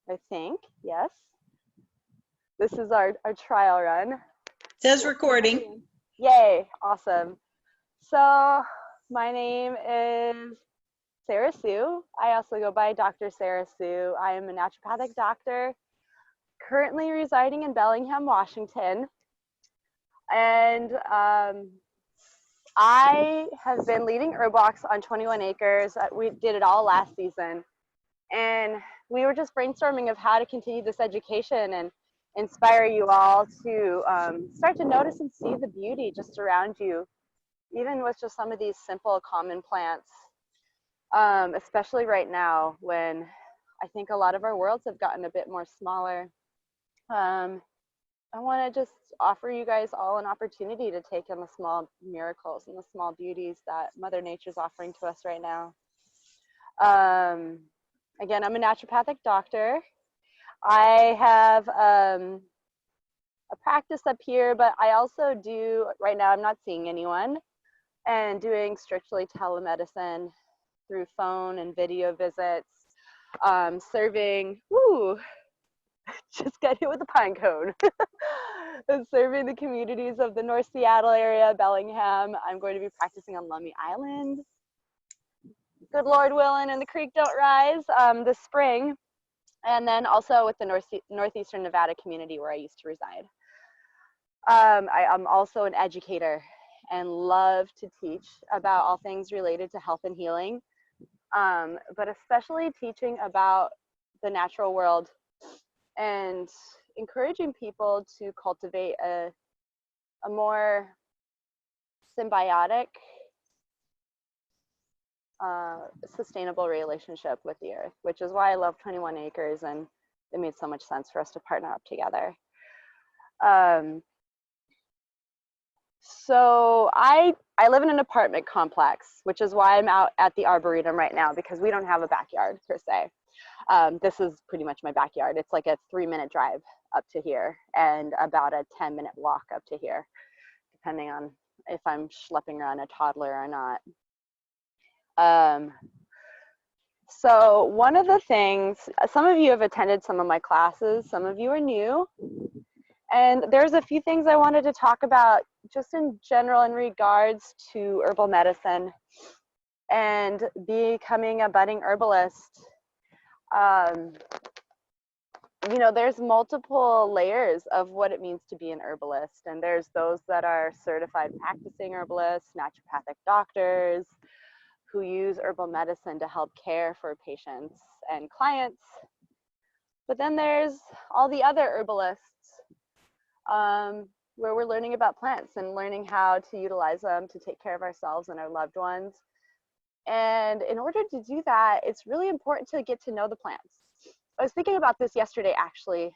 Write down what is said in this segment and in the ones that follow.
I think, yes. This is our trial run. Says recording. Yay, awesome. So my name is Sarah Sue. I also go by Dr. Sarah Sue. I am a naturopathic doctor, currently residing in Bellingham, Washington. And I have been leading herb walks on 21 acres. We did it all last season. And we were just brainstorming of how to continue this education and inspire you all to start to notice and see the beauty just around you, even with just some of these simple, common plants, especially right now when I think a lot of our worlds have gotten a bit more smaller. I want to just offer you guys all an opportunity to take in the small miracles and the small beauties that Mother Nature's offering to us right now. Again, I'm a naturopathic doctor. I have a practice up here, but I also do, right now I'm not seeing anyone, and doing strictly telemedicine through phone and video visits, serving, just got hit with a pine cone. And serving the communities of the North Seattle area, Bellingham. I'm going to be practicing on Lummi Island. Good Lord willing, and the creek don't rise this spring. And then also with the Northeastern Nevada community where I used to reside. I am also an educator and love to teach about all things related to health and healing, but especially teaching about the natural world and encouraging people to cultivate a more symbiotic, sustainable relationship with the earth, which is why I love 21 acres, and it made so much sense for us to partner up together. So I live in an apartment complex, which is why I'm out at the Arboretum right now, because we don't have a backyard per se. This is pretty much my backyard. It's like a 3-minute drive up to here and about a 10-minute walk up to here, depending on if I'm schlepping around a toddler or not. So one of the things, some of you have attended some of my classes, some of you are new, and there's a few things I wanted to talk about just in general in regards to herbal medicine and becoming a budding herbalist. You know, there's multiple layers of what it means to be an herbalist, and there's those that are certified practicing herbalists, naturopathic doctors, who use herbal medicine to help care for patients and clients. But then there's all the other herbalists where we're learning about plants and learning how to utilize them to take care of ourselves and our loved ones. And in order to do that, it's really important to get to know the plants. I was thinking about this yesterday, actually,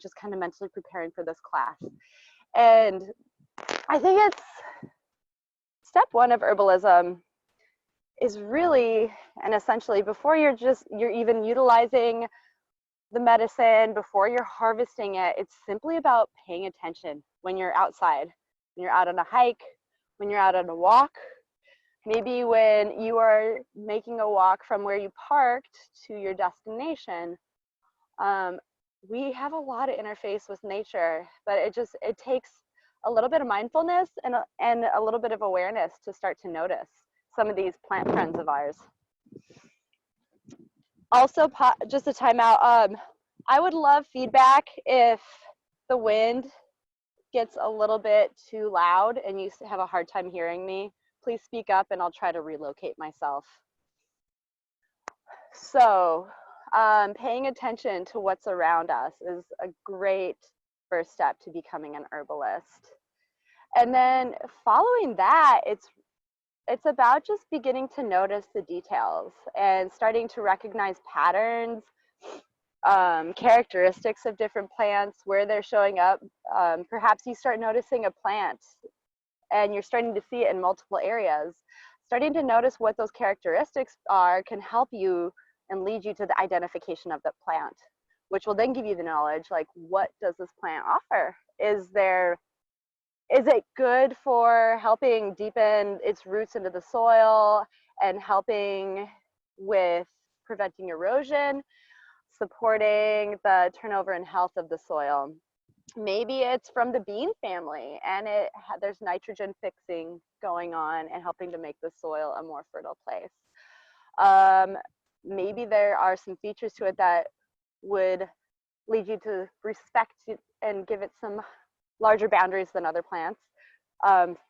just kind of mentally preparing for this class. And I think it's step one of herbalism is really and essentially before you're even utilizing the medicine, before you're harvesting it, it's simply about paying attention when you're outside, when you're out on a hike, when you're out on a walk, maybe when you are making a walk from where you parked to your destination. We have a lot of interface with nature, but it takes a little bit of mindfulness and a little bit of awareness to start to notice some of these plant friends of ours. Also, just a timeout, I would love feedback if the wind gets a little bit too loud and you have a hard time hearing me. Please speak up and I'll try to relocate myself. So paying attention to what's around us is a great first step to becoming an herbalist. And then following that, it's about just beginning to notice the details and starting to recognize patterns, characteristics of different plants, where they're showing up. Perhaps you start noticing a plant and you're starting to see it in multiple areas. Starting to notice what those characteristics are can help you and lead you to the identification of the plant, which will then give you the knowledge, like, what does this plant offer? Is it good for helping deepen its roots into the soil and helping with preventing erosion? supporting the turnover and health of the soil. Maybe it's from the bean family and there's nitrogen fixing going on and helping to make the soil a more fertile place. Maybe there are some features to it that would lead you to respect it and give it some larger boundaries than other plants.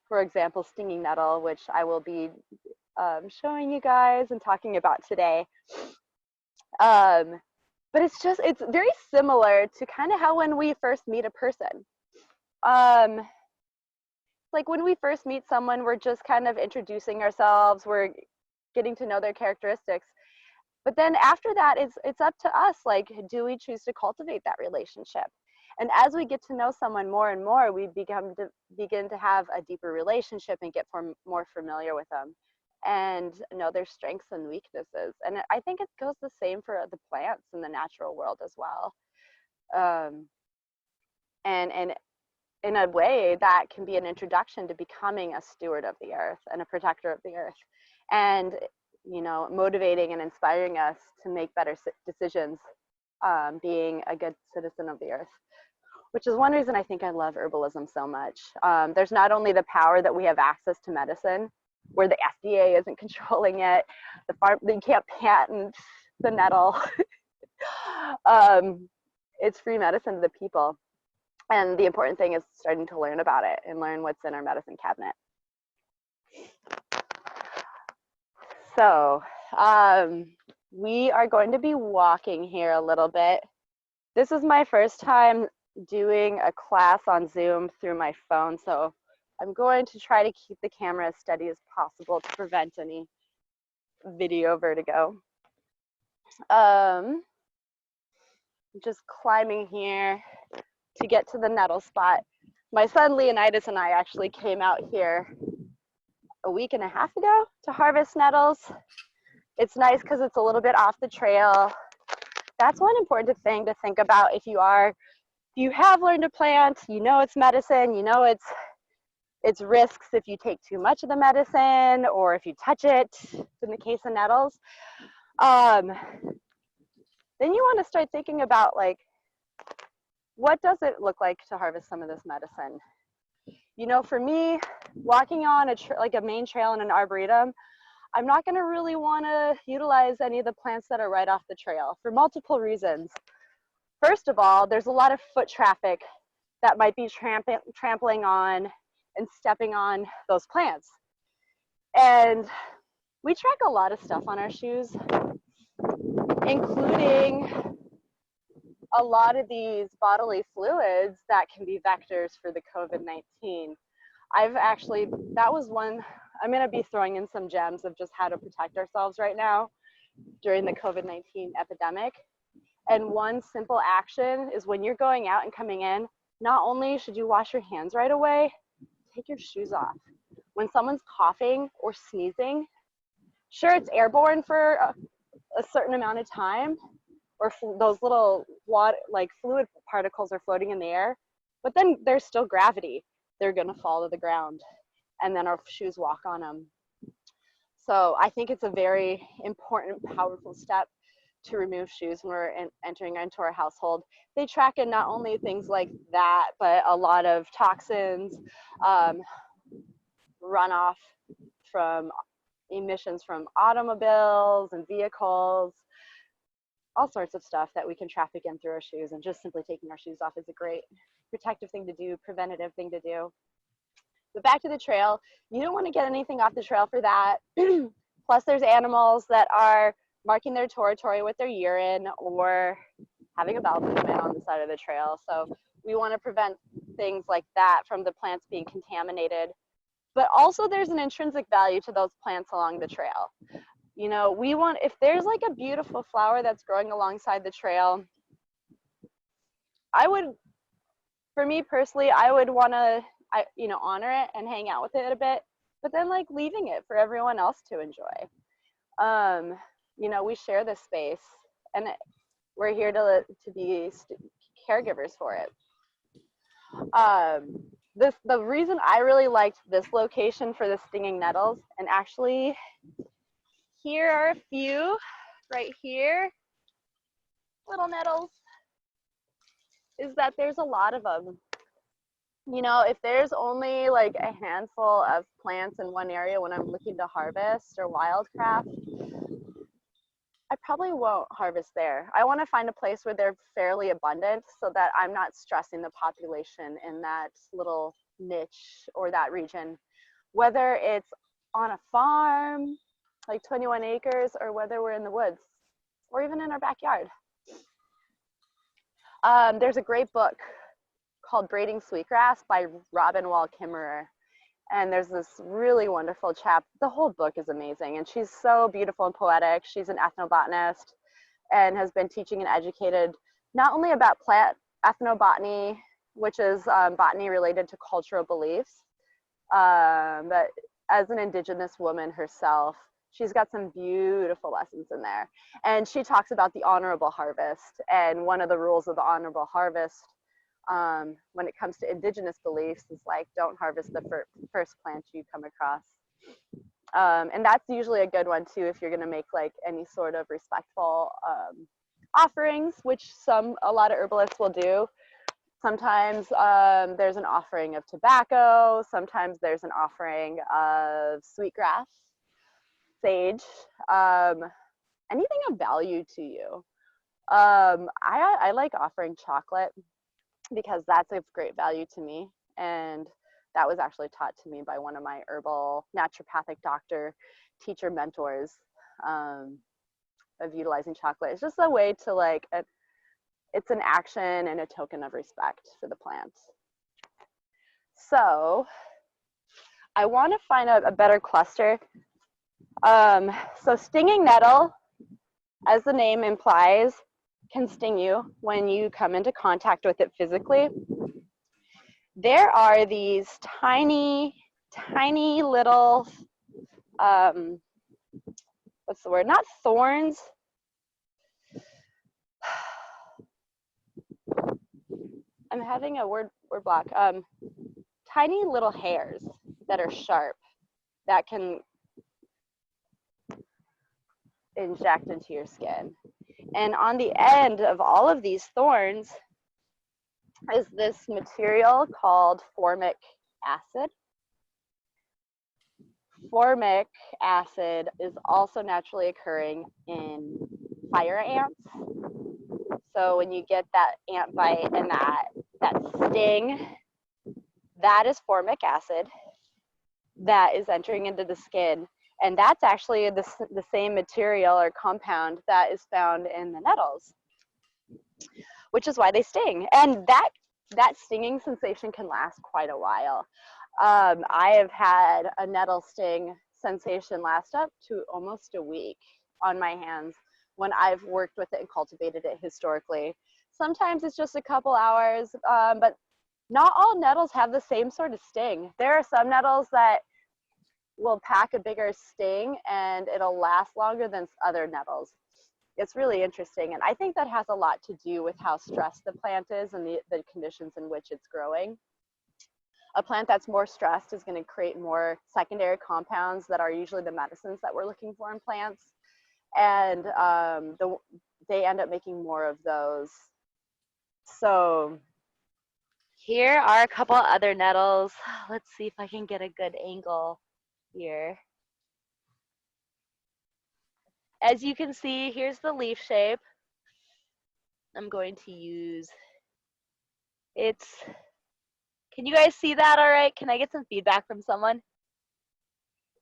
For example, stinging nettle, which I will be showing you guys and talking about today. But it's very similar to kind of how when we first meet a person. Like when we first meet someone, we're just kind of introducing ourselves, we're getting to know their characteristics. But then after that, it's up to us, like, do we choose to cultivate that relationship? And as we get to know someone more and more, we begin to have a deeper relationship and get more familiar with them and know their strengths and weaknesses. And I think it goes the same for the plants in the natural world as well. And in a way, that can be an introduction to becoming a steward of the earth and a protector of the earth. And motivating and inspiring us to make better decisions, being a good citizen of the earth, which is one reason I think I love herbalism so much. There's not only the power that we have access to medicine, where the FDA isn't controlling it, you can't patent the nettle. It's free medicine to the people. And the important thing is starting to learn about it and learn what's in our medicine cabinet. So we are going to be walking here a little bit. This is my first time doing a class on Zoom through my phone, so I'm going to try to keep the camera as steady as possible to prevent any video vertigo. I'm just climbing here to get to the nettle spot. My son Leonidas and I actually came out here a week and a half ago to harvest nettles. It's nice because it's a little bit off the trail. That's one important thing to think about if you have learned to plant, it's medicine, it's risks if you take too much of the medicine or if you touch it, in the case of nettles. Then you want to start thinking about, like, what does it look like to harvest some of this medicine? For me, walking on a main trail in an arboretum, I'm not going to really want to utilize any of the plants that are right off the trail for multiple reasons. First of all, there's a lot of foot traffic that might be trampling on and stepping on those plants. And we track a lot of stuff on our shoes, including a lot of these bodily fluids that can be vectors for the COVID-19. That was one, I'm going to be throwing in some gems of just how to protect ourselves right now during the COVID-19 epidemic. And one simple action is when you're going out and coming in, not only should you wash your hands right away, take your shoes off. When someone's coughing or sneezing, sure, it's airborne for a certain amount of time, or those little fluid particles are floating in the air, but then there's still gravity. They're gonna fall to the ground, and then our shoes walk on them. So I think it's a very important, powerful step to remove shoes when we're entering into our household. They track in not only things like that, but a lot of toxins, runoff from emissions from automobiles and vehicles, all sorts of stuff that we can traffic in through our shoes, and just simply taking our shoes off is a great protective thing to do, preventative thing to do. But back to the trail, you don't want to get anything off the trail for that. Plus there's animals that are marking their territory with their urine or having a bowel movement on the side of the trail. So we want to prevent things like that from the plants being contaminated. But also there's an intrinsic value to those plants along the trail. If there's like a beautiful flower that's growing alongside the trail, for me personally, I would want to, honor it and hang out with it a bit, but then like leaving it for everyone else to enjoy. We share this space, and we're here to be caregivers for it. The reason I really liked this location for the stinging nettles, and actually here are a few right here. little nettles is that there's a lot of them. You know, if there's only like a handful of plants in one area when I'm looking to harvest or wildcraft, I probably won't harvest there. I want to find a place where they're fairly abundant so that I'm not stressing the population in that little niche or that region, whether it's on a farm, like 21 acres, or whether we're in the woods or even in our backyard. There's a great book called Braiding Sweetgrass by Robin Wall Kimmerer. And there's this really wonderful chap. The whole book is amazing. And she's so beautiful and poetic. She's an ethnobotanist and has been teaching and educated not only about plant ethnobotany, which is botany related to cultural beliefs, but as an indigenous woman herself, she's got some beautiful lessons in there. And she talks about the honorable harvest. And one of the rules of the honorable harvest when it comes to indigenous beliefs is like, don't harvest the first plant you come across. And that's usually a good one too if you're going to make like any sort of respectful offerings, which a lot of herbalists will do. Sometimes there's an offering of tobacco, sometimes there's an offering of sweetgrass, sage, anything of value to you. I like offering chocolate because that's of great value to me. And that was actually taught to me by one of my herbal naturopathic doctor teacher mentors, of utilizing chocolate. It's just a way to like, it's an action and a token of respect for the plant. So I want to find out a better cluster. So stinging nettle, as the name implies, can sting you when you come into contact with it physically. There are these tiny, tiny little, what's the word? Not thorns. I'm having a word block. Tiny little hairs that are sharp that can inject into your skin. And on the end of all of these thorns is this material called formic acid. Formic acid is also naturally occurring in fire ants. So when you get that ant bite and that sting, that is formic acid that is entering into the skin. And that's actually the same material or compound that is found in the nettles, which is why they sting. And that stinging sensation can last quite a while. I have had a nettle sting sensation last up to almost a week on my hands when I've worked with it and cultivated it historically. Sometimes it's just a couple hours, but not all nettles have the same sort of sting. There are some nettles that will pack a bigger sting and it'll last longer than other nettles. It's really interesting. And I think that has a lot to do with how stressed the plant is and the conditions in which it's growing. A plant that's more stressed is going to create more secondary compounds that are usually the medicines that we're looking for in plants. And they end up making more of those. So here are a couple other nettles. Let's see if I can get a good angle here. As you can see, here's the leaf shape. I'm going to use, can you guys see that all right? Can I get some feedback from someone?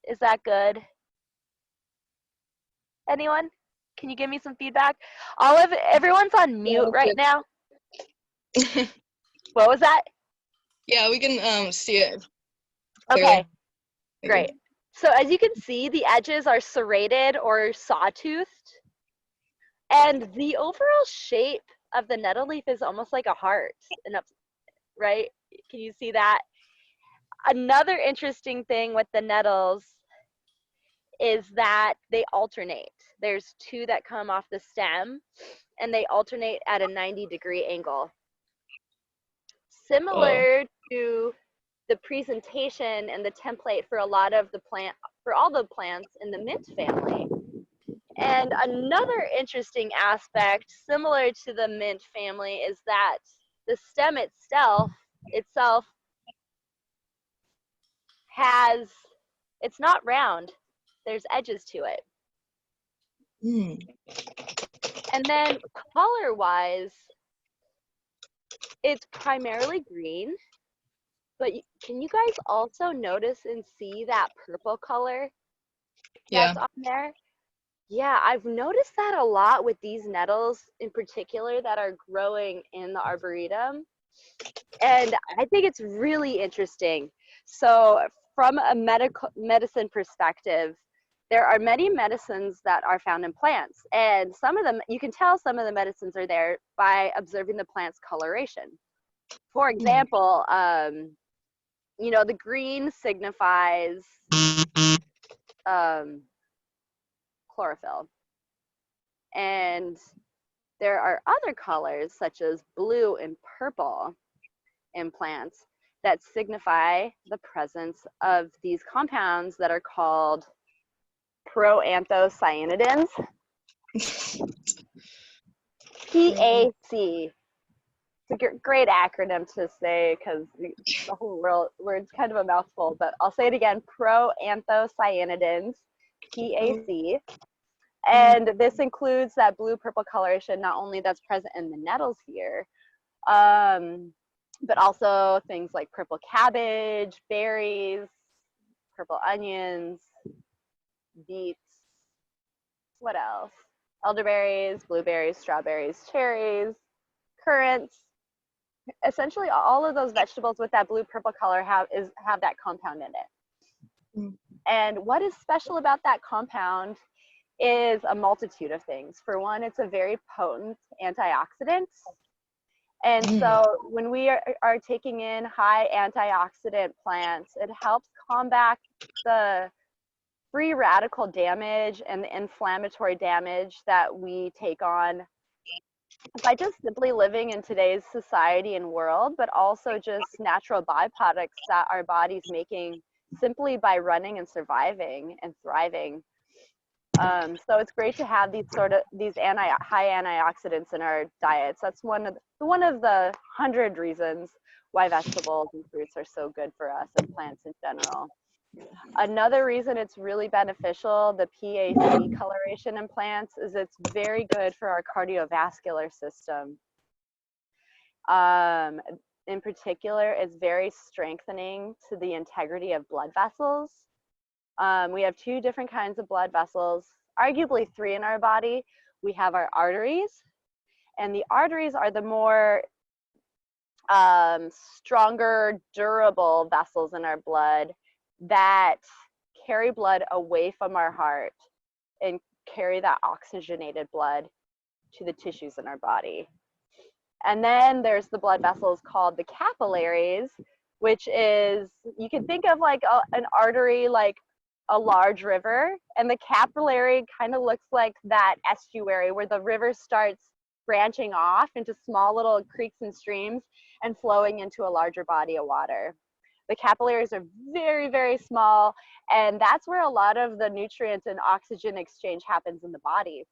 Is that good? Anyone? Can you give me some feedback? Everyone's on mute right now. What was that? Yeah, we can see it. Okay, great. So as you can see, the edges are serrated or sawtoothed. And the overall shape of the nettle leaf is almost like a heart, right? Can you see that? Another interesting thing with the nettles is that they alternate. There's two that come off the stem and they alternate at a 90-degree angle. Similar to the presentation and the template for a lot of the all the plants in the mint family. And another interesting aspect, similar to the mint family, is that the stem itself has, it's not round. There's edges to it. Mm. And then color-wise, it's primarily green, but can you guys also notice and see that purple color Yeah. that's on there? Yeah, I've noticed that a lot with these nettles in particular that are growing in the arboretum. And I think it's really interesting. So from a medicine perspective, there are many medicines that are found in plants. And some of them, you can tell some of the medicines are there by observing the plant's coloration. For example, you know, the green signifies chlorophyll. And there are other colors such as blue and purple in plants that signify the presence of these compounds that are called proanthocyanidins. PAC. It's a great acronym to say because the whole word's kind of a mouthful, but I'll say it again, proanthocyanidins, PAC. And this includes that blue-purple coloration, not only that's present in the nettles here, but also things like purple cabbage, berries, purple onions, beets, what else? Elderberries, blueberries, strawberries, cherries, currants. Essentially, all of those vegetables with that blue-purple color have that compound in it. And what is special about that compound is a multitude of things. For one, it's a very potent antioxidant. And so when we are taking in high antioxidant plants, it helps combat the free radical damage and the inflammatory damage that we take on by just simply living in today's society and world, but also just natural byproducts that our body's making simply by running and surviving and thriving. So it's great to have these high antioxidants in our diets. That's one of the 100 reasons why vegetables and fruits are so good for us and plants in general. Another reason it's really beneficial, the PAC coloration in plants, is it's very good for our cardiovascular system. In particular, it's very strengthening to the integrity of blood vessels. We have two different kinds of blood vessels, arguably three in our body. We have our arteries, and the arteries are the more stronger, durable vessels in our blood that carry blood away from our heart and carry that oxygenated blood to the tissues in our body. And then there's the blood vessels called the capillaries, which is, you can think of like an artery like a large river, and the capillary kind of looks like that estuary where the river starts branching off into small little creeks and streams and flowing into a larger body of water. The capillaries are very, very small, and that's where a lot of the nutrients and oxygen exchange happens in the body.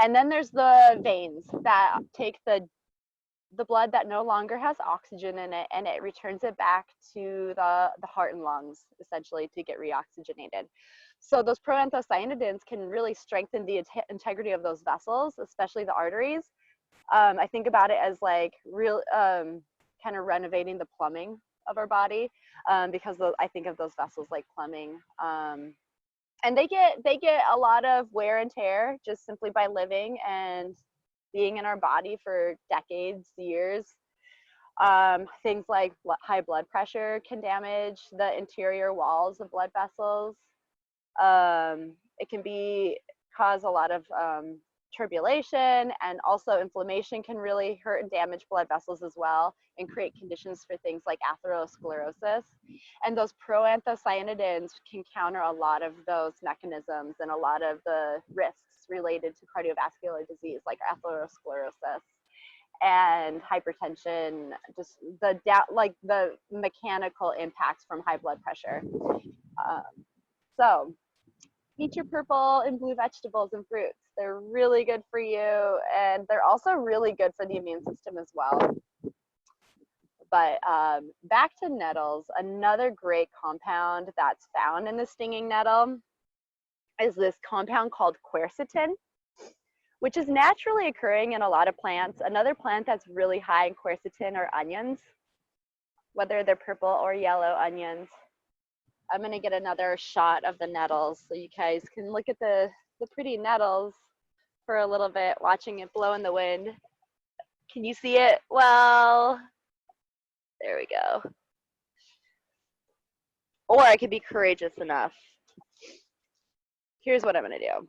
And then there's the veins that take the blood that no longer has oxygen in it, and it returns it back to the heart and lungs, essentially, to get reoxygenated. So those proanthocyanidins can really strengthen the integrity of those vessels, especially the arteries. I think about it as like real kind of renovating the plumbing of our body, because I think of those vessels like plumbing. And they get a lot of wear and tear just simply by living and being in our body for decades, years. Things like high blood pressure can damage the interior walls of blood vessels. It can cause a lot of turbulation, and also inflammation can really hurt and damage blood vessels as well and create conditions for things like atherosclerosis. And those proanthocyanidins can counter a lot of those mechanisms and a lot of the risks related to cardiovascular disease like atherosclerosis and hypertension, just the mechanical impacts from high blood pressure. So Eat your purple and blue vegetables and fruits. They're really good for you, and they're also really good for the immune system as well. But back to nettles, another great compound that's found in the stinging nettle is this compound called quercetin, which is naturally occurring in a lot of plants. Another plant that's really high in quercetin are onions, whether they're purple or yellow onions. I'm gonna get another shot of the nettles so you guys can look at the pretty nettles for a little bit, watching it blow in the wind. Can you see it? Well, there we go. Or I could be courageous enough. Here's what I'm gonna do.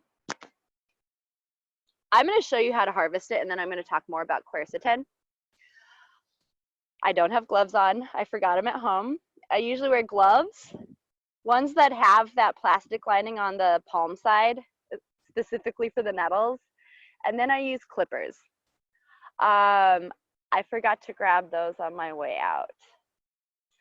I'm gonna show you how to harvest it, and then I'm gonna talk more about quercetin. I don't have gloves on. I forgot them at home. I usually wear gloves, ones that have that plastic lining on the palm side, specifically for the nettles. And then I use clippers. I forgot to grab those on my way out.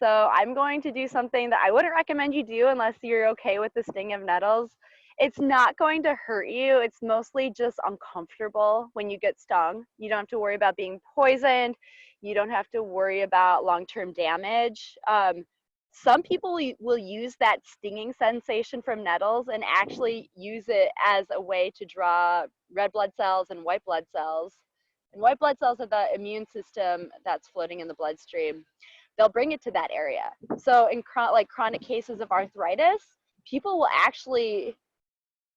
So I'm going to do something that I wouldn't recommend you do unless you're okay with the sting of nettles. It's not going to hurt you. It's mostly just uncomfortable when you get stung. You don't have to worry about being poisoned. You don't have to worry about long-term damage. Some people will use that stinging sensation from nettles and actually use it as a way to draw red blood cells and white blood cells. And white blood cells are the immune system that's floating in the bloodstream. They'll bring it to that area. So in like chronic cases of arthritis, people will actually,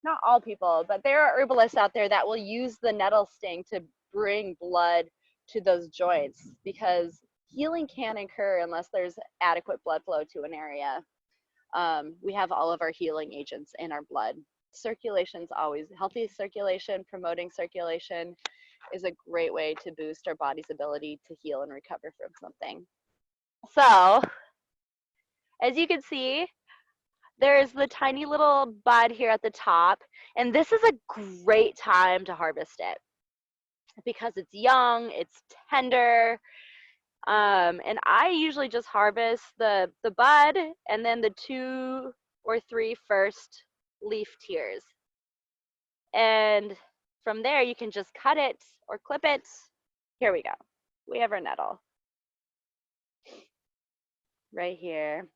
not all people, but there are herbalists out there that will use the nettle sting to bring blood to those joints, because healing can't occur unless there's adequate blood flow to an area. We have all of our healing agents in our blood. Circulation's always healthy. Circulation, promoting circulation is a great way to boost our body's ability to heal and recover from something. So, as you can see, there's the tiny little bud here at the top, and this is a great time to harvest it because it's young, it's tender, and I usually just harvest the bud and then the 2 or 3 first leaf tiers. And from there, you can just cut it or clip it. Here we go. We have our nettle right here.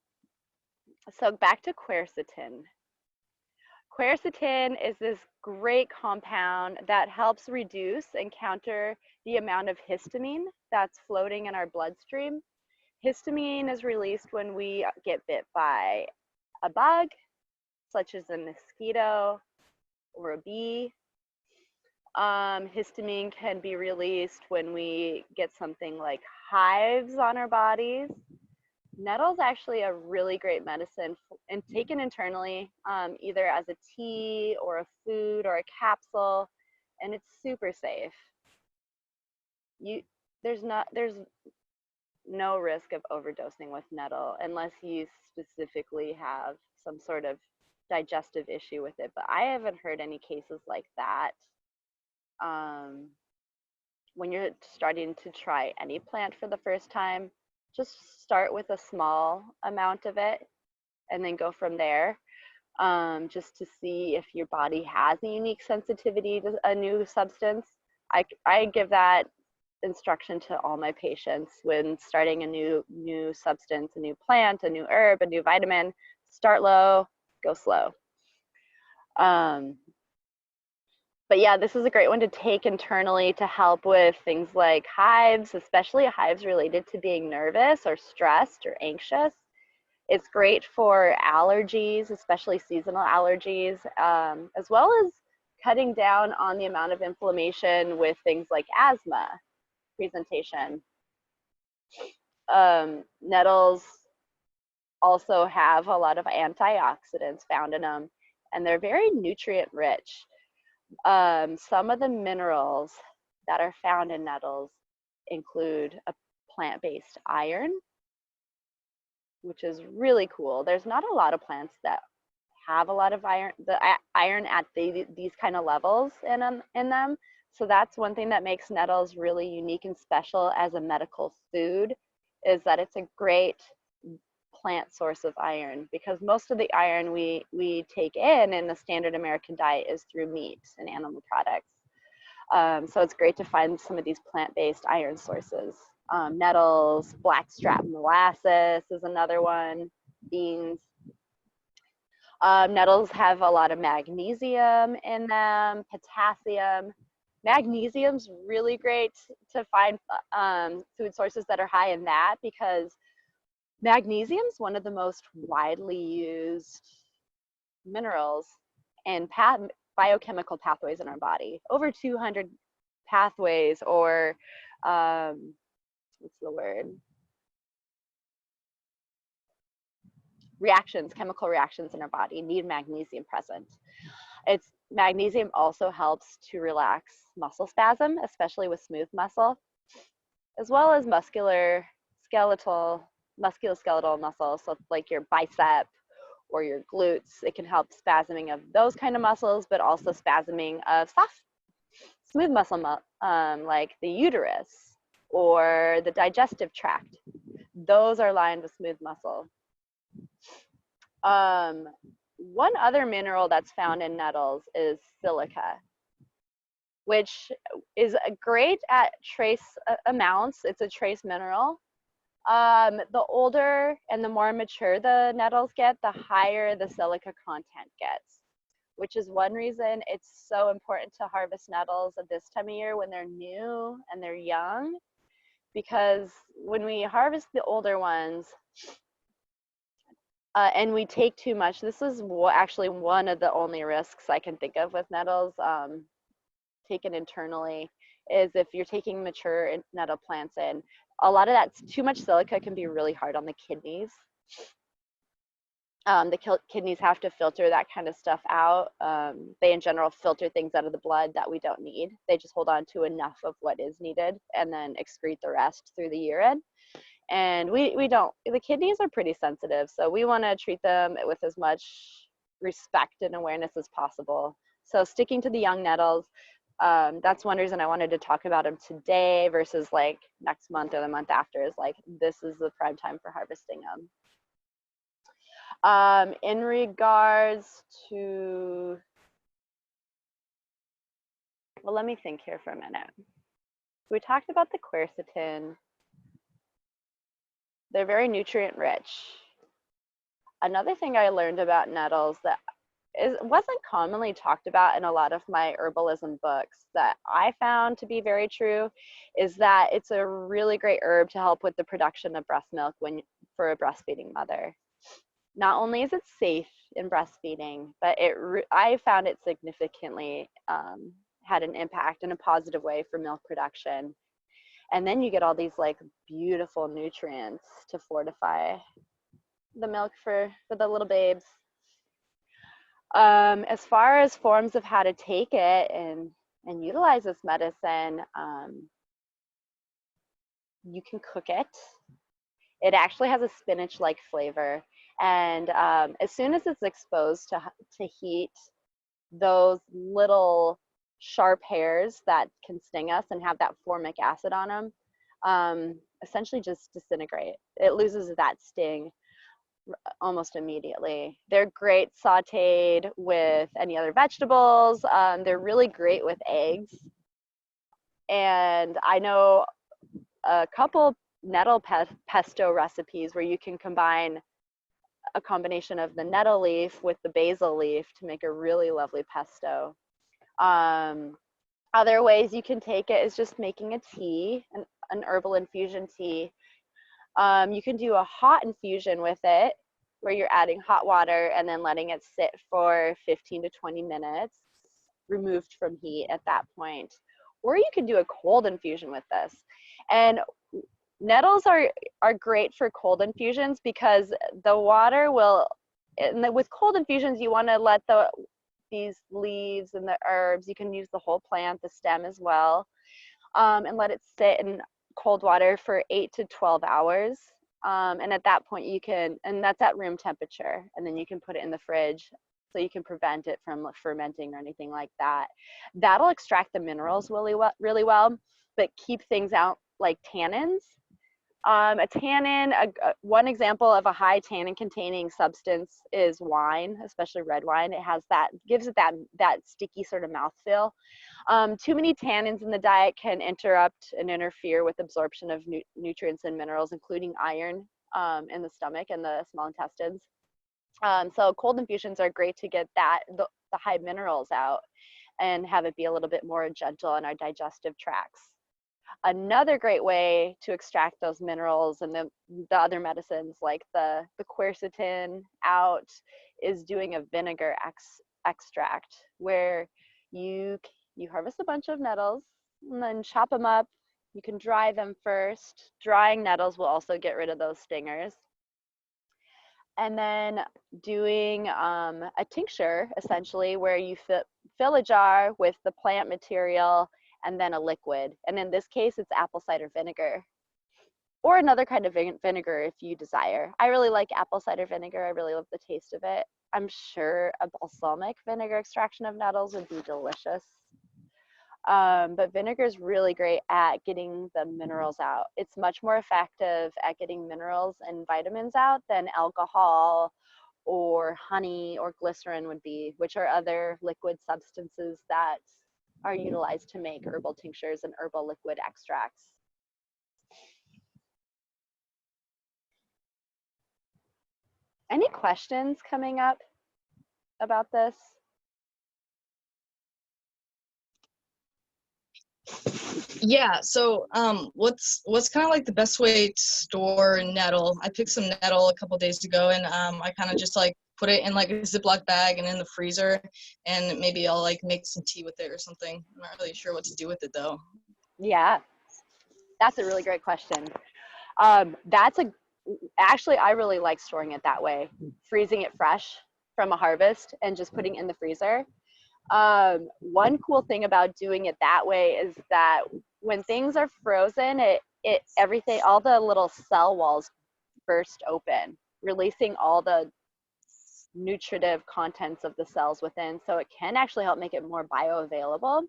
So back to quercetin. Quercetin is this great compound that helps reduce and counter the amount of histamine that's floating in our bloodstream. Histamine is released when we get bit by a bug, such as a mosquito or a bee. Histamine can be released when we get something like hives on our bodies. Nettle's actually a really great medicine and taken internally, either as a tea or a food or a capsule, and it's super safe. There's no risk of overdosing with nettle unless you specifically have some sort of digestive issue with it, but I haven't heard any cases like that. When you're starting to try any plant for the first time, just start with a small amount of it and then go from there, just to see if your body has a unique sensitivity to a new substance. I give that instruction to all my patients when starting a new substance, a new plant, a new herb, a new vitamin. Start low, go slow. But yeah, this is a great one to take internally to help with things like hives, especially hives related to being nervous or stressed or anxious. It's great for allergies, especially seasonal allergies, as well as cutting down on the amount of inflammation with things like asthma presentation. Nettles also have a lot of antioxidants found in them, and they're very nutrient rich. Some of the minerals that are found in nettles include a plant-based iron, which is really cool. There's not a lot of plants that have a lot of iron, iron at these kind of levels in them. So that's one thing that makes nettles really unique and special as a medical food, is that it's a great plant source of iron, because most of the iron we take in the standard American diet is through meat and animal products. So it's great to find some of these plant-based iron sources. Nettles, blackstrap molasses is another one, beans. Nettles have a lot of magnesium in them, potassium. Magnesium's really great to find food sources that are high in that, because magnesium is one of the most widely used minerals and biochemical pathways in our body. Over 200 pathways, or what's the word? Reactions, chemical reactions in our body need magnesium present. Magnesium also helps to relax muscle spasm, especially with smooth muscle, as well as musculoskeletal muscles, so like your bicep or your glutes. It can help spasming of those kind of muscles, but also spasming of soft, smooth muscle, like the uterus or the digestive tract. Those are lined with smooth muscle. One other mineral that's found in nettles is silica, which is great at trace amounts. It's a trace mineral. The older and the more mature the nettles get, the higher the silica content gets, which is one reason it's so important to harvest nettles at this time of year when they're new and they're young, because when we harvest the older ones, and we take too much, this is actually one of the only risks I can think of with nettles taken internally, is if you're taking mature nettle plants in, a lot of that too much silica can be really hard on the kidneys. The kidneys have to filter that kind of stuff out. They in general filter things out of the blood that we don't need. They just hold on to enough of what is needed and then excrete the rest through the urine. And we don't, the kidneys are pretty sensitive, so we want to treat them with as much respect and awareness as possible. So sticking to the young nettles, that's one reason I wanted to talk about them today versus like next month or the month after, is like this is the prime time for harvesting them. In regards to, well, let me think here for a minute. We talked about the quercetin. They're very nutrient rich. Another thing I learned about nettles that wasn't commonly talked about in a lot of my herbalism books that I found to be very true is that it's a really great herb to help with the production of breast milk for a breastfeeding mother. Not only is it safe in breastfeeding, but I found it significantly had an impact in a positive way for milk production. And then you get all these like beautiful nutrients to fortify the milk for the little babes. As far as forms of how to take it and utilize this medicine, you can cook it. It actually has a spinach-like flavor. And as soon as it's exposed to heat, those little sharp hairs that can sting us and have that formic acid on them essentially just disintegrate. It loses that sting almost immediately. They're great sauteed with any other vegetables. They're really great with eggs. And I know a couple nettle pesto recipes where you can combine a combination of the nettle leaf with the basil leaf to make a really lovely pesto. Other ways you can take it is just making a tea, an herbal infusion tea. You can do a hot infusion with it, where you're adding hot water and then letting it sit for 15 to 20 minutes, removed from heat at that point. Or you can do a cold infusion with this. And nettles are great for cold infusions because the water will, with cold infusions, you want to let these leaves and the herbs, you can use the whole plant, the stem as well, and let it sit in cold water for 8 to 12 hours. And at that point you can, and that's at room temperature, and then you can put it in the fridge so you can prevent it from fermenting or anything like that. That'll extract the minerals really well, but keep things out like tannins. A tannin, one example of a high tannin containing substance is wine, especially red wine. It has that, gives it that sticky sort of mouthfeel. Too many tannins in the diet can interrupt and interfere with absorption of nutrients and minerals, including iron in the stomach and the small intestines. So cold infusions are great to get the high minerals out and have it be a little bit more gentle on our digestive tracts. Another great way to extract those minerals and the other medicines like the quercetin out is doing a vinegar extract, where you harvest a bunch of nettles and then chop them up. You can dry them first. Drying nettles will also get rid of those stingers. And then doing a tincture, essentially, where you fill a jar with the plant material and then a liquid. And in this case, it's apple cider vinegar or another kind of vinegar if you desire. I really like apple cider vinegar. I really love the taste of it. I'm sure a balsamic vinegar extraction of nettles would be delicious. But vinegar is really great at getting the minerals out. It's much more effective at getting minerals and vitamins out than alcohol or honey or glycerin would be, which are other liquid substances that are utilized to make herbal tinctures and herbal liquid extracts. Any questions coming up about this? Yeah, so what's kind of like the best way to store nettle? I picked some nettle a couple days ago, and I kind of just like put it in like a Ziploc bag and in the freezer, and maybe I'll like make some tea with it or something. I'm not really sure what to do with it though. Yeah, that's a really great question. Actually, I really like storing it that way, freezing it fresh from a harvest and just putting it in the freezer. One cool thing about doing it that way is that when things are frozen, everything, all the little cell walls burst open, releasing all the nutritive contents of the cells within. So it can actually help make it more bioavailable.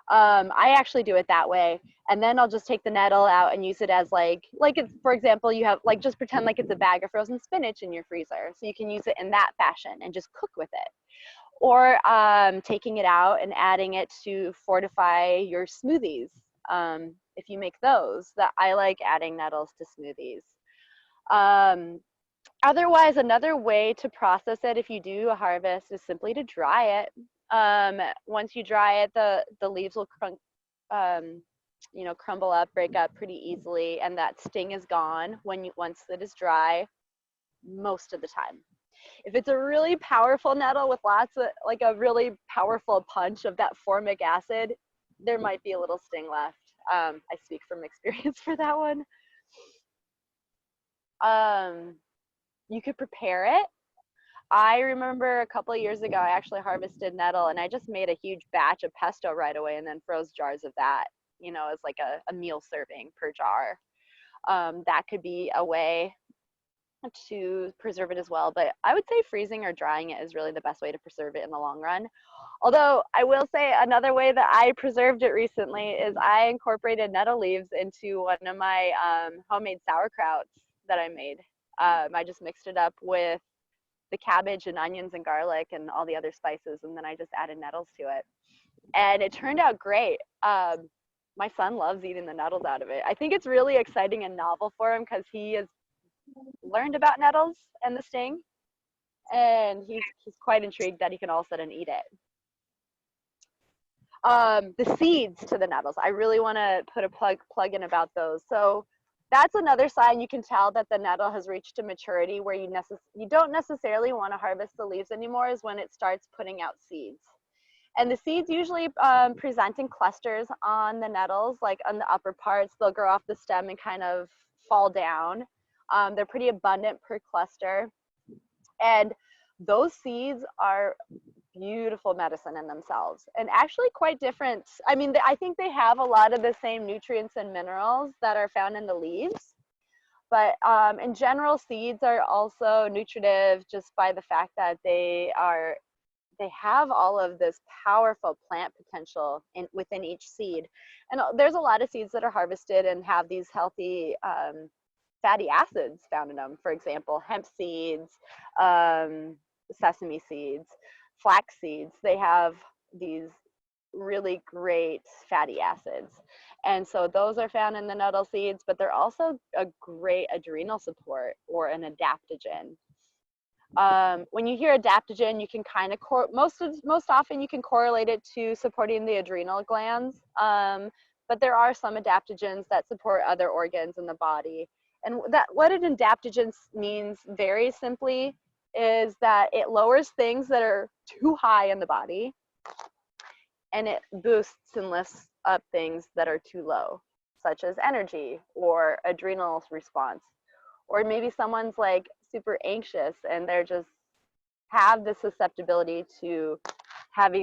I actually do it that way, and then I'll just take the nettle out and use it as like it's, for example, you have like, just pretend like it's a bag of frozen spinach in your freezer, so you can use it in that fashion and just cook with it. Or taking it out and adding it to fortify your smoothies. If you make those, that I like adding nettles to smoothies. Otherwise, another way to process it if you do a harvest is simply to dry it. Once you dry it, the leaves will crumble up, break up pretty easily, and that sting is gone once it is dry, most of the time. If it's a really powerful nettle with lots of, like a really powerful punch of that formic acid, there might be a little sting left. I speak from experience for that one. You could prepare it. I remember a couple of years ago, I actually harvested nettle and I just made a huge batch of pesto right away and then froze jars of that, as like a meal serving per jar. That could be a way to preserve it as well, but I would say freezing or drying it is really the best way to preserve it in the long run. Although I will say another way that I preserved it recently is I incorporated nettle leaves into one of my homemade sauerkrauts that I made. I just mixed it up with the cabbage and onions and garlic and all the other spices, and then I just added nettles to it, and it turned out great. My son loves eating the nettles out of it. I think it's really exciting and novel for him because he has learned about nettles and the sting, and he's quite intrigued that he can all of a sudden eat it. The seeds to the nettles, I really want to put a plug in about those. So that's another sign you can tell that the nettle has reached a maturity where you don't necessarily want to harvest the leaves anymore, is when it starts putting out seeds. And the seeds usually present in clusters on the nettles, like on the upper parts. They'll grow off the stem and kind of fall down. They're pretty abundant per cluster. And those seeds are beautiful medicine in themselves, and actually quite different. I mean, I think they have a lot of the same nutrients and minerals that are found in the leaves, but in general, seeds are also nutritive just by the fact that they are they have all of this powerful plant potential within each seed. And there's a lot of seeds that are harvested and have these healthy fatty acids found in them. For example, hemp seeds, sesame seeds, flax seeds, they have these really great fatty acids. And so those are found in the nettle seeds, but they're also a great adrenal support or an adaptogen. When you hear adaptogen, you can kind of most often you can correlate it to supporting the adrenal glands, but there are some adaptogens that support other organs in the body. And what an adaptogen means very simply is that it lowers things that are too high in the body, and it boosts and lifts up things that are too low, such as energy or adrenal response. Or maybe someone's like super anxious and they're just have this susceptibility to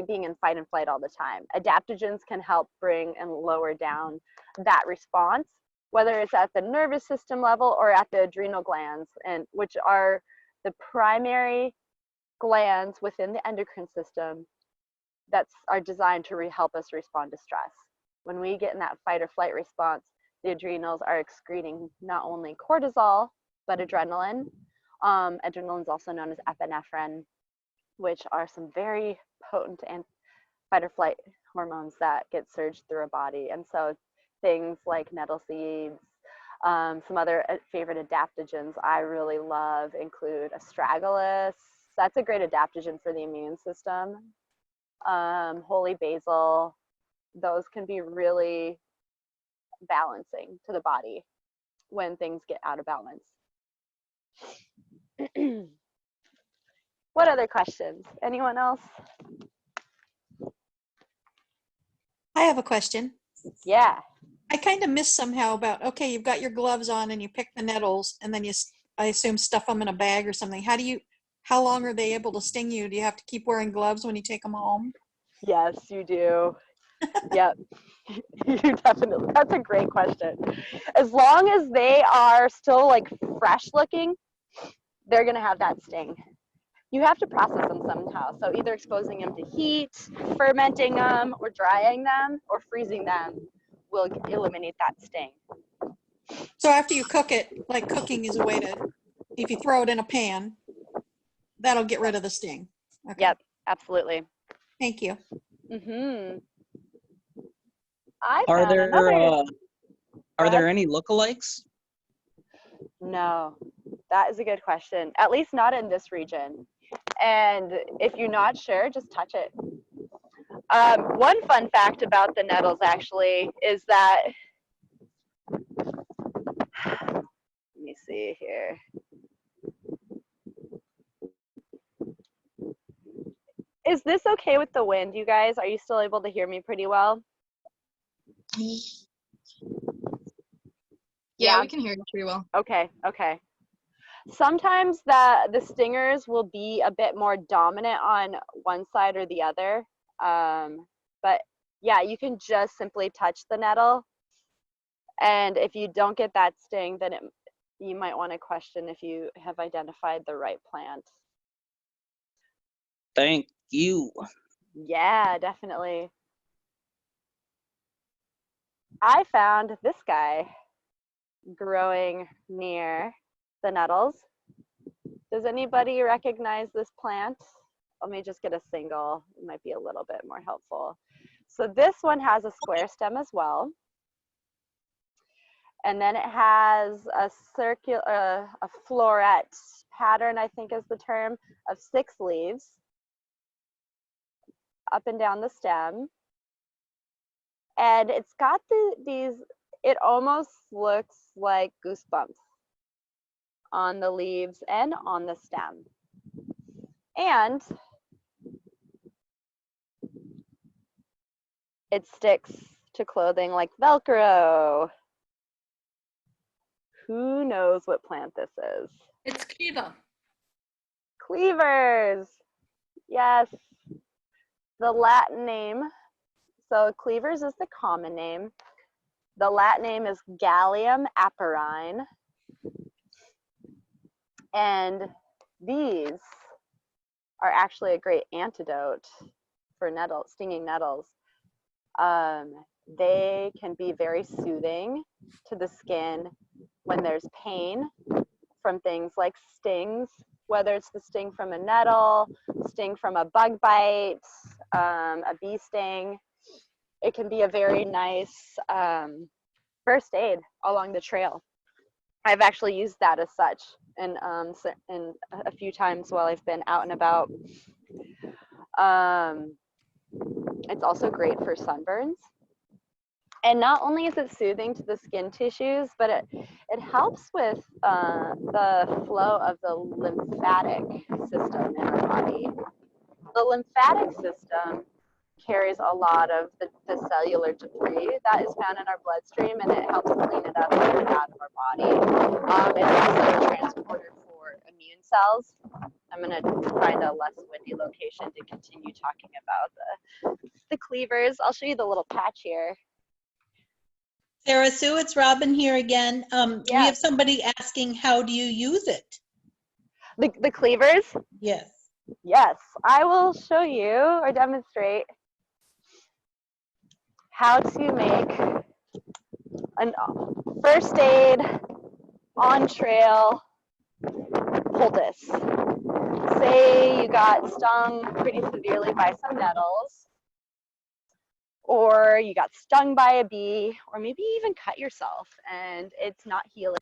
being in fight and flight all the time. Adaptogens can help bring and lower down that response, whether it's at the nervous system level or at the adrenal glands, and which are the primary glands within the endocrine system that are designed to help us respond to stress. When we get in that fight or flight response, the adrenals are excreting not only cortisol, but adrenaline. Adrenaline is also known as epinephrine, which are some very potent and fight or flight hormones that get surged through a body. And so things like nettle seeds, some other favorite adaptogens I really love include astragalus. That's a great adaptogen for the immune system. Holy basil, those can be really balancing to the body when things get out of balance. What other questions? Anyone else? I have a question. Yeah. I kind of missed somehow about, okay, you've got your gloves on and you pick the nettles and then you, I assume, stuff them in a bag or something. How long are they able to sting you? Do you have to keep wearing gloves when you take them home? Yes, you do. Yep. You definitely. That's a great question. As long as they are still like fresh looking, they're going to have that sting. You have to process them somehow. So either exposing them to heat, fermenting them, or drying them, or freezing them will eliminate that sting. So after you cook it, like cooking is a way to, if you throw it in a pan, that'll get rid of the sting. Okay. Yep, absolutely. Thank you. Mm-hmm. I Are found there another. are there any lookalikes? No, that is a good question. At least not in this region. And if you're not sure, just touch it. One fun fact about the nettles actually is that, let me see here. Is this okay with the wind, you guys? Are you still able to hear me pretty well? Yeah, we can hear you pretty well. Okay, okay. Sometimes the stingers will be a bit more dominant on one side or the other. But yeah, you can just simply touch the nettle. And if you don't get that sting, then you might want to question if you have identified the right plant. Thank you. Yeah, definitely. I found this guy growing near the nettles. Does anybody recognize this plant? Let me just get a single. It might be a little bit more helpful. So this one has a square stem as well. And then it has a circular, a floret pattern, I think is the term, of 6 leaves up and down the stem. And it's got these, it almost looks like goosebumps on the leaves and on the stem. And it sticks to clothing like Velcro. Who knows what plant this is? It's cleaver. Cleavers. Yes. The Latin name. So cleavers is the common name. The Latin name is Gallium aparine. And these are actually a great antidote for stinging nettles. They can be very soothing to the skin when there's pain from things like stings, whether it's the sting from a nettle, sting from a bug bite, a bee sting. It can be a very nice first aid along the trail. I've actually used that as such, and a few times while I've been out and about. It's also great for sunburns. And not only is it soothing to the skin tissues, but it helps with the flow of the lymphatic system in our body. The lymphatic system carries a lot of the cellular debris that is found in our bloodstream, and it helps clean it up and get it out of our body. It's also a transporter for immune cells. I'm going to find a less windy location to continue talking about the cleavers. I'll show you the little patch here. Sarah Sue, it's Robin here again. We have Yes. somebody asking, how do you use it? The cleavers? Yes. Yes, I will show you or demonstrate how to make a first aid on trail poultice. Say you got stung pretty severely by some nettles, or you got stung by a bee, or maybe even cut yourself and it's not healing.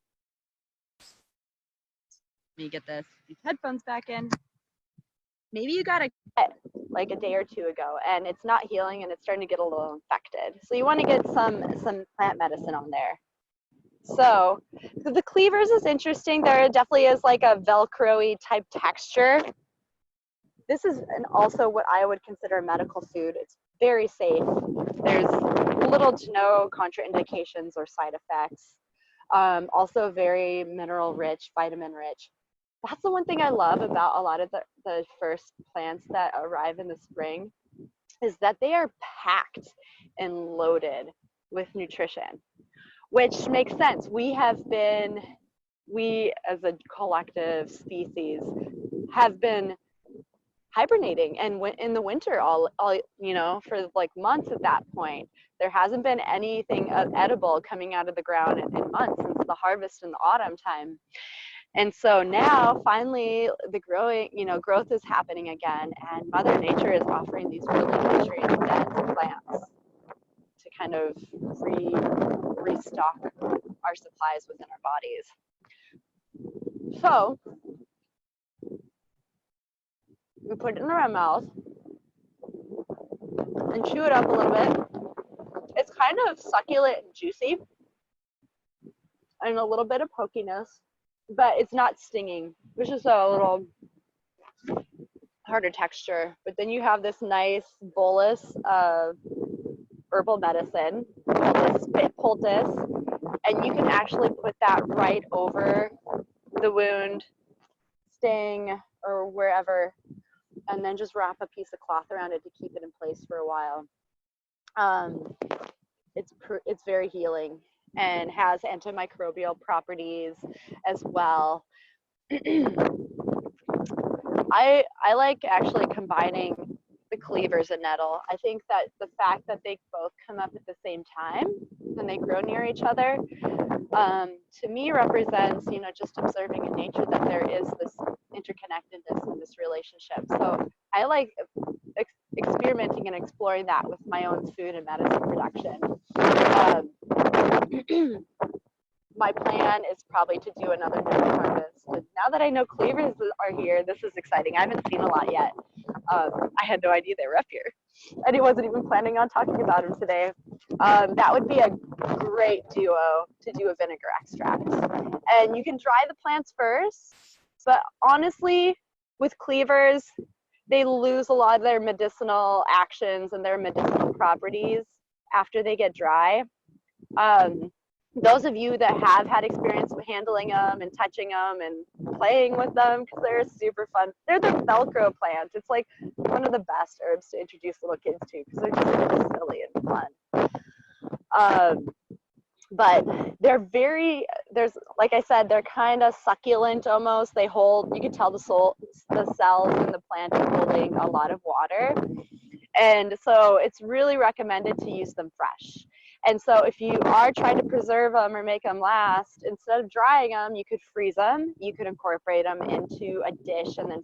Let me get these headphones back in. Maybe you got a cut like a day or two ago and it's not healing and it's starting to get a little infected. So you want to get some plant medicine on there. So the cleavers is interesting. There definitely is like a Velcro-y type texture. This is also what I would consider a medical food. It's very safe. There's little to no contraindications or side effects. Also very mineral rich, vitamin rich. That's the one thing I love about a lot of the first plants that arrive in the spring is that they are packed and loaded with nutrition, which makes sense. We as a collective species have been hibernating and in the winter all for like months at that point. There hasn't been anything edible coming out of the ground in months since the harvest in the autumn time. And so now finally the growth is happening again, and Mother Nature is offering these really nutrient dense plants to kind of restock our supplies within our bodies. So we put it in our mouth and chew it up a little bit. It's kind of succulent and juicy and a little bit of pokiness, but it's not stinging, which is a little harder texture. But then you have this nice bolus of herbal medicine, this spit poultice, and you can actually put that right over the wound, sting, or wherever, and then just wrap a piece of cloth around it to keep it in place for a while. It's very healing and has antimicrobial properties as well. I like actually combining the cleavers and nettle. I think that the fact that they both come up at the same time and they grow near each other, to me represents, just observing in nature that there is this interconnectedness in this relationship. So I like experimenting and exploring that with my own food and medicine production. My plan is probably to do another nettle harvest. And now that I know cleavers are here, this is exciting. I haven't seen a lot yet. I had no idea they were up here. And he wasn't even planning on talking about them today. That would be a great duo to do a vinegar extract. And you can dry the plants first, but honestly, with cleavers, they lose a lot of their medicinal actions and their medicinal properties after they get dry. Those of you that have had experience with handling them and touching them and playing with them, because they're super fun. They're the Velcro plants. It's like one of the best herbs to introduce little kids to because they're just really silly and fun. But they're there's, like I said, they're kind of succulent almost. They hold, you can tell the cells in the plant are holding a lot of water. And so it's really recommended to use them fresh. And so if you are trying to preserve them or make them last, instead of drying them, you could freeze them. You could incorporate them into a dish and then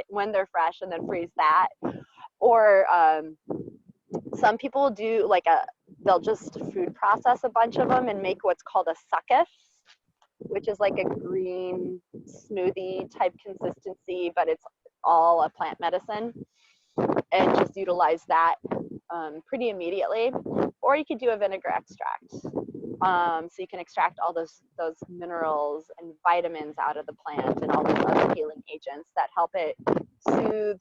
when they're fresh, and then freeze that. Or some people do they'll just food process a bunch of them and make what's called a succus, which is like a green smoothie type consistency, but it's all a plant medicine, and just utilize that pretty immediately. Or you could do a vinegar extract. So you can extract all those minerals and vitamins out of the plant and all those other healing agents that help it soothe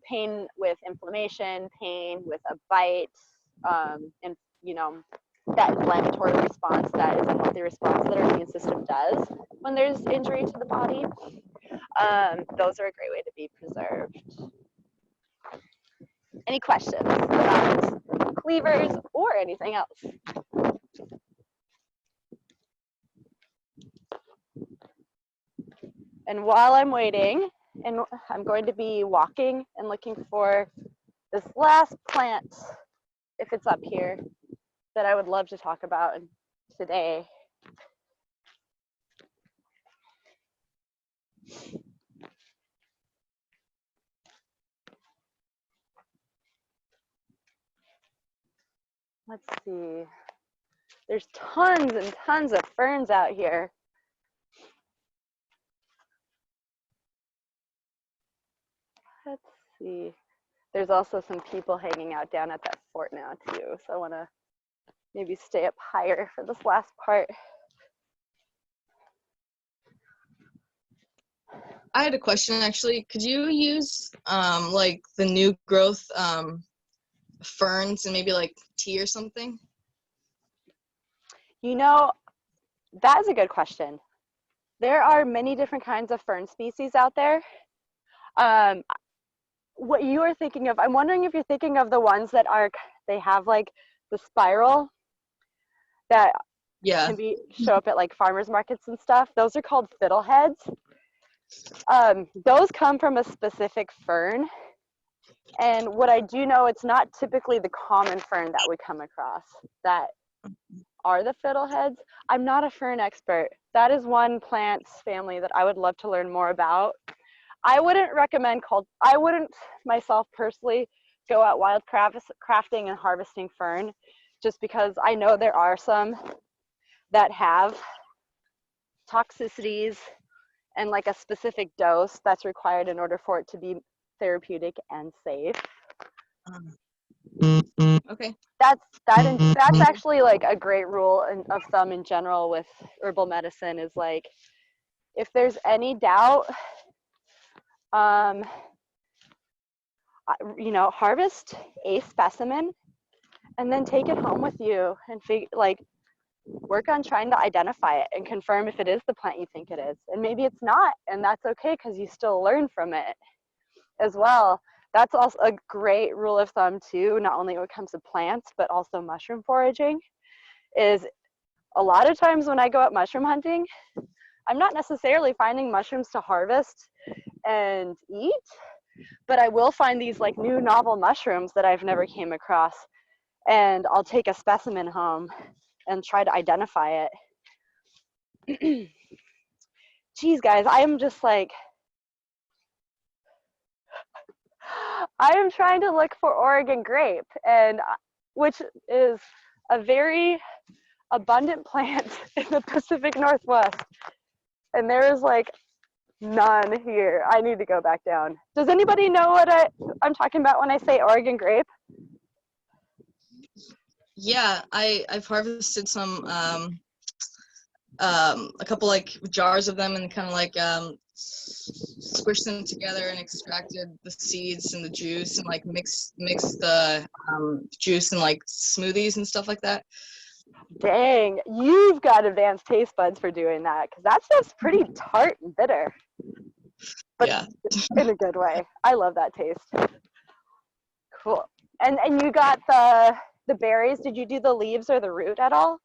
pain with inflammation, pain with a bite, and that inflammatory response that is a healthy response that our immune system does when there's injury to the body. Those are a great way to be preserved. Any questions about cleavers or anything else? And while I'm waiting, and I'm going to be walking and looking for this last plant, if it's up here, that I would love to talk about today. Let's see. There's tons and tons of ferns out here. Let's see. There's also some people hanging out down at that fort now too. So I want to maybe stay up higher for this last part. I had a question actually. Could you use like the new growth ferns and maybe like tea or something? That is a good question. There are many different kinds of fern species out there. What you are thinking of, I'm wondering if you're thinking of the ones that they have like the spiral that Yeah. can show up at like farmers markets and stuff. Those are called fiddleheads. Those come from a specific fern. And what I do know, it's not typically the common fern that we come across that are the fiddleheads. I'm not a fern expert. That is one plant family that I would love to learn more about. I wouldn't myself personally go out wild crafting and harvesting fern, just because I know there are some that have toxicities and like a specific dose that's required in order for it to be therapeutic and safe. Okay. That's actually like a great rule of thumb in general with herbal medicine, is like, if there's any doubt, harvest a specimen and then take it home with you and work on trying to identify it and confirm if it is the plant you think it is. And maybe it's not, and that's okay, because you still learn from it as well. That's also a great rule of thumb too, not only when it comes to plants, but also mushroom foraging, is a lot of times when I go out mushroom hunting, I'm not necessarily finding mushrooms to harvest and eat, but I will find these like new novel mushrooms that I've never came across, and I'll take a specimen home and try to identify it. Geez, guys, I am just like, I am trying to look for Oregon grape, and which is a very abundant plant in the Pacific Northwest, and there is like none here. I need to go back down. Does anybody know what I'm talking about when I say Oregon grape? Yeah, I've harvested some a couple like jars of them and kind of like squished them together and extracted the seeds and the juice and like mixed the juice in like smoothies and stuff like that. Dang, you've got advanced taste buds for doing that, because that stuff's pretty tart and bitter, but yeah, in a good way. I love that taste. Cool. And you got the berries. Did you do the leaves or the root at all?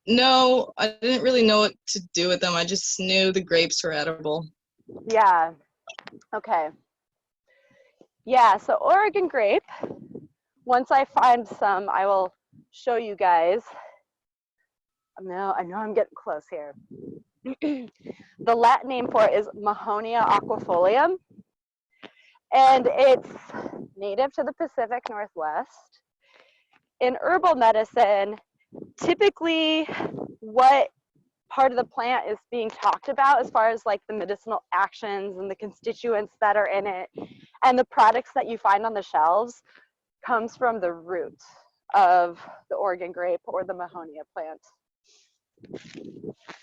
No, I didn't really know what to do with them. I just knew the grapes were edible. Yeah. Okay. Yeah, so Oregon grape, once I find some, I will show you guys. I know I'm getting close here. The Latin name for it is Mahonia aquifolium, and it's native to the Pacific Northwest. In herbal medicine, typically what part of the plant is being talked about as far as like the medicinal actions and the constituents that are in it and the products that you find on the shelves comes from the root of the Oregon grape or the Mahonia plant.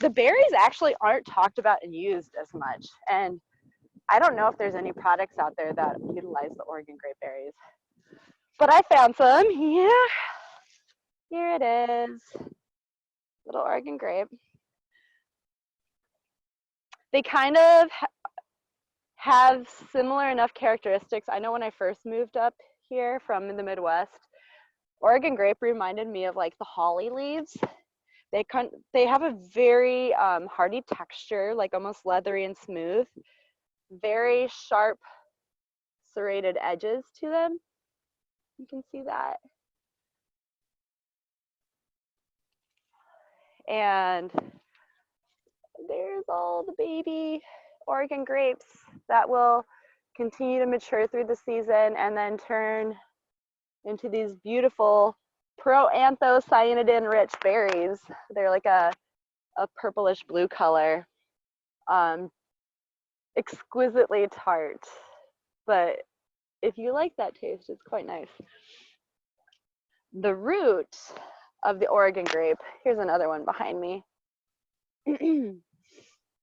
The berries actually aren't talked about and used as much, and I don't know if there's any products out there that utilize the Oregon grape berries, but I found some. Yeah, here it is, little Oregon grape. They kind of have similar enough characteristics. I know when I first moved up here from the Midwest, Oregon grape reminded me of like the holly leaves. They have a very hardy texture, like almost leathery and smooth, very sharp serrated edges to them. You can see that. And there's all the baby Oregon grapes that will continue to mature through the season and then turn into these beautiful proanthocyanidin rich berries. They're like a purplish blue color, exquisitely tart, but if you like that taste, it's quite nice. The root of the Oregon grape, here's another one behind me,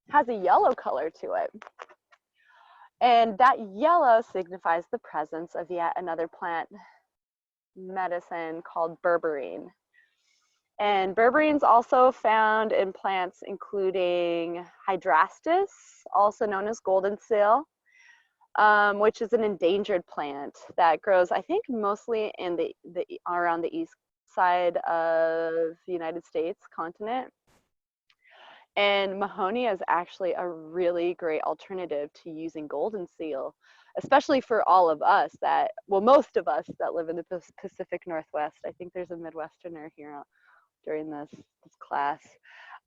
has a yellow color to it. And that yellow signifies the presence of yet another plant medicine called berberine. And berberine is also found in plants including hydrastis, also known as golden seal, which is an endangered plant that grows, I think, mostly in around the east side of the United States continent. And Mahonia is actually a really great alternative to using golden seal, especially for all of us that, well, most of us that live in the Pacific Northwest. I think there's a Midwesterner here during this class,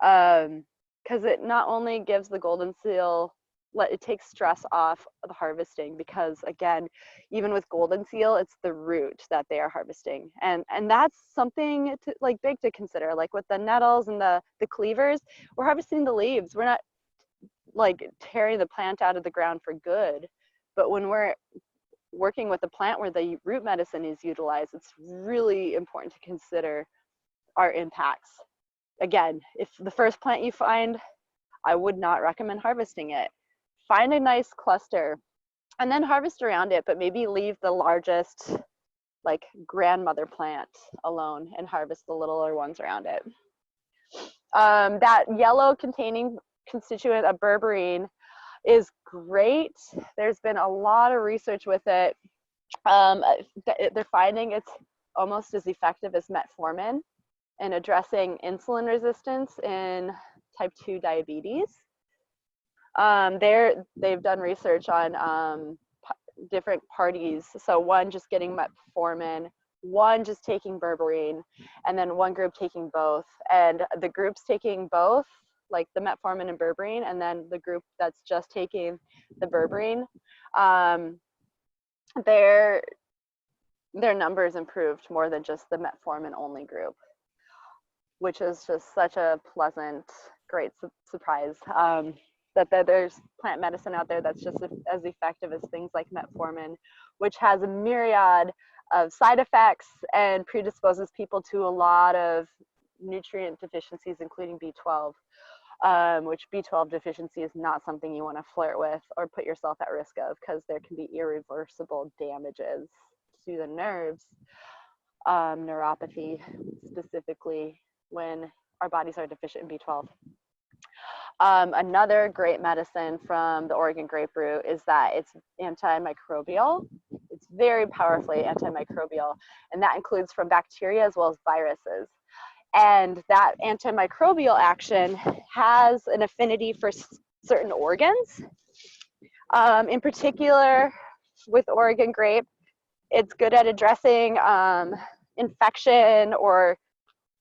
because it not only gives the golden seal, it takes stress off the harvesting, because again, even with golden seal, it's the root that they are harvesting, and that's something to, like, big to consider. Like with the nettles and the cleavers, we're harvesting the leaves. We're not like tearing the plant out of the ground for good, but when we're working with a plant where the root medicine is utilized, it's really important to consider our impacts. Again, if the first plant you find, I would not recommend harvesting it. Find a nice cluster and then harvest around it, but maybe leave the largest, like, grandmother plant alone and harvest the littler ones around it. That yellow containing constituent of berberine is great. There's been a lot of research with it. They're finding it's almost as effective as metformin in addressing insulin resistance in type 2 diabetes. They've done research on different parties. So one just getting metformin, one just taking berberine, and then one group taking both. And the groups taking both, like the metformin and berberine, and then the group that's just taking the berberine, their numbers improved more than just the metformin only group, which is just such a pleasant, great surprise. That there's plant medicine out there that's just as effective as things like metformin, which has a myriad of side effects and predisposes people to a lot of nutrient deficiencies, including B12, which B12 deficiency is not something you want to flirt with or put yourself at risk of, because there can be irreversible damages to the nerves, neuropathy specifically, when our bodies are deficient in B12. Another great medicine from the Oregon grape root is that it's antimicrobial. It's very powerfully antimicrobial, and that includes from bacteria as well as viruses. And that antimicrobial action has an affinity for certain organs. In particular, with Oregon grape, it's good at addressing infection, or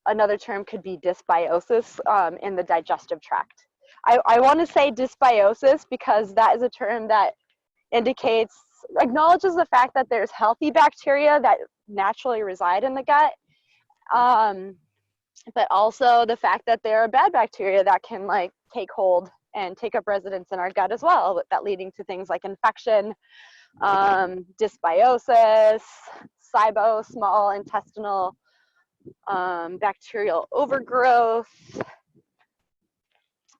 another term could be dysbiosis in the digestive tract. I want to say dysbiosis because that is a term that acknowledges the fact that there's healthy bacteria that naturally reside in the gut, but also the fact that there are bad bacteria that can like take hold and take up residence in our gut as well, that leading to things like infection, dysbiosis, SIBO, small intestinal bacterial overgrowth.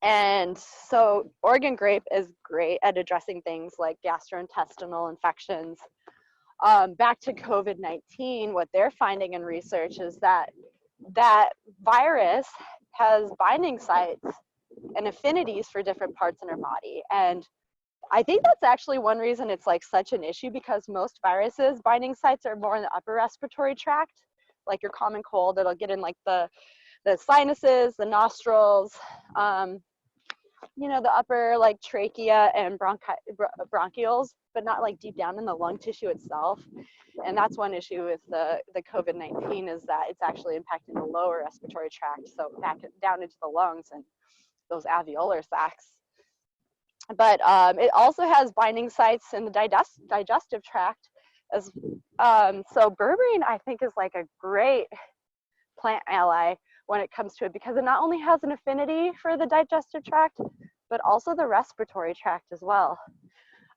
And so Oregon grape is great at addressing things like gastrointestinal infections. Back to COVID-19, what they're finding in research is that that virus has binding sites and affinities for different parts in our body. And I think that's actually one reason it's like such an issue, because most viruses binding sites are more in the upper respiratory tract, like your common cold. It'll get in like the sinuses, the nostrils, you know, the upper like trachea and bronchioles, but not like deep down in the lung tissue itself. And that's one issue with the COVID-19, is that it's actually impacting the lower respiratory tract, so back down into the lungs and those alveolar sacs. But it also has binding sites in the digestive tract. So berberine, I think, is like a great plant ally when it comes to it, because it not only has an affinity for the digestive tract, but also the respiratory tract as well.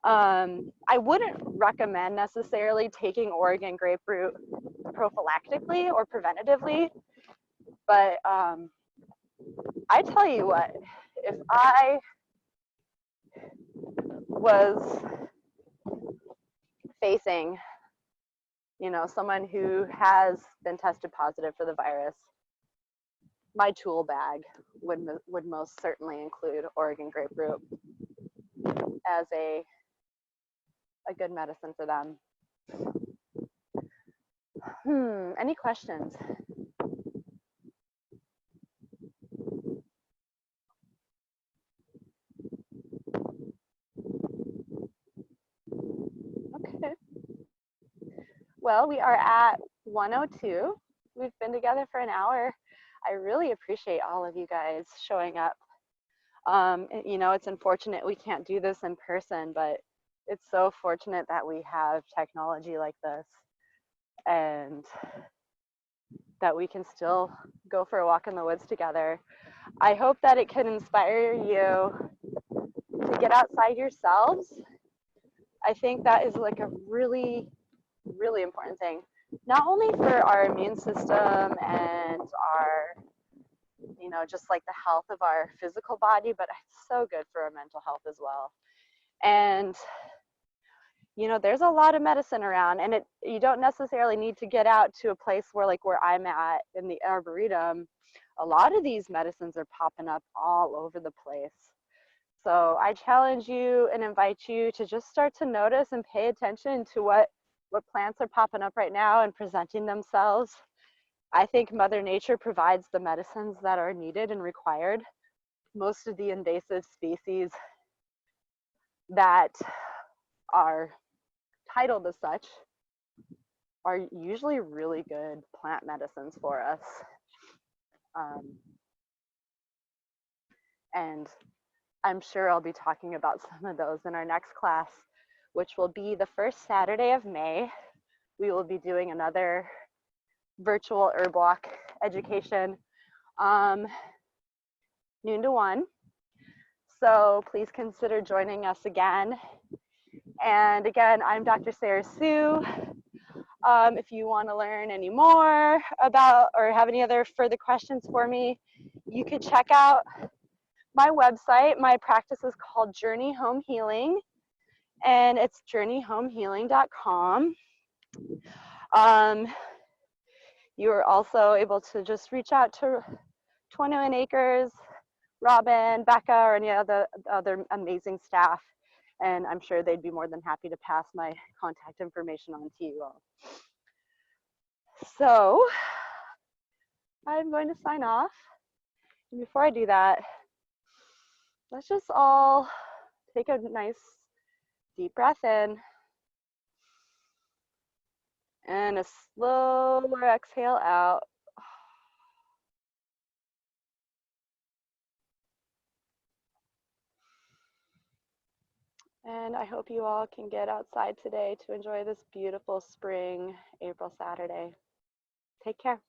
I wouldn't recommend necessarily taking Oregon grapefruit prophylactically or preventatively, but I tell you what, if I was facing, you know, someone who has been tested positive for the virus, my tool bag would most certainly include Oregon grapefruit as a good medicine for them. Any questions? Okay. Well, we are at 1:02. We've been together for an hour. I really appreciate all of you guys showing up. You know, it's unfortunate we can't do this in person, but it's so fortunate that we have technology like this, and that we can still go for a walk in the woods together. I hope that it can inspire you to get outside yourselves. I think that is like a really, really important thing, not only for our immune system and our, you know, just like the health of our physical body, but it's so good for our mental health as well. And you know, there's a lot of medicine around, and you don't necessarily need to get out to a place where I'm at in the Arboretum. A lot of these medicines are popping up all over the place. So I challenge you and invite you to just start to notice and pay attention to what plants are popping up right now and presenting themselves. I think Mother Nature provides the medicines that are needed and required. Most of the invasive species that are titled as such are usually really good plant medicines for us. And I'm sure I'll be talking about some of those in our next class, which will be the first Saturday of May. We will be doing another virtual herb walk education, noon to 1. So please consider joining us again. And again, I'm Dr. Sarah Sue. If you want to learn any more about or have any other further questions for me, you could check out my website. My practice is called Journey Home Healing, and it's journeyhomehealing.com. You are also able to just reach out to 21 Acres, Robin, Becca, or any other amazing staff, and I'm sure they'd be more than happy to pass my contact information on to you all. So I'm going to sign off. And before I do that, let's just all take a nice deep breath in and a slower exhale out. And I hope you all can get outside today to enjoy this beautiful spring April Saturday. Take care.